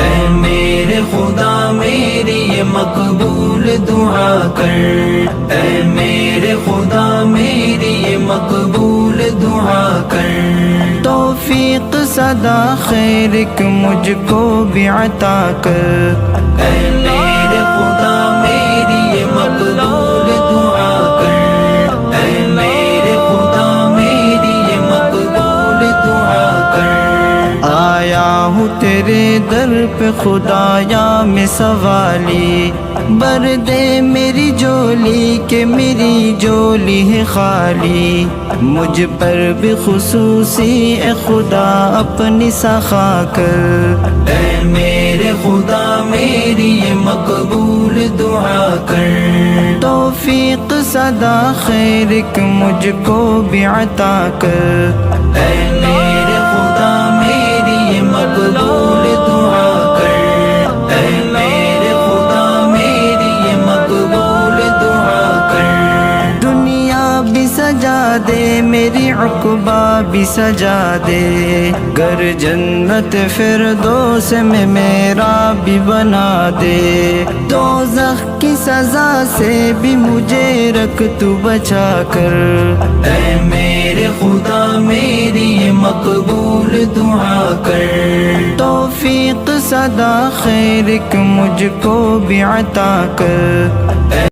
اے میرے خدا میری یہ مقبول دعا کر، اے میرے خدا میری یہ مقبول دعا کر، توفیق صدا خیر کہ مجھ کو بھی عطا کر، اے میرے خدا میری یہ مقبول دعا کر، اے میرے خدا میری یہ مقبول دعا کر، آیا ہوں تیرے در پہ خدایا میں سوالی، بھر دے میری جولی کہ میری جولی ہے خالی، مجھ پر بھی خصوصی اے خدا اپنی سخا کر، اے میرے خدا میری یہ مقبول دعا کر، توفیق صدا خیر کہ مجھ کو بھی عطا کر، اے میرے خدا میری یہ مقبول دعا کر، اے میرے خدا میری یہ مقبول دعا کر، دنیا بھی سجا دے میری عقبہ بھی سجا دے، گر جنت فردوس میں میرا بھی بنا دے، دوزخ کی سزا سے بھی مجھے رکھ تو بچا کر، اے میرے خدا میری یہ مقبول دعا کر، توفیق صدا خیر کہ مجھ کو بھی عطا کر،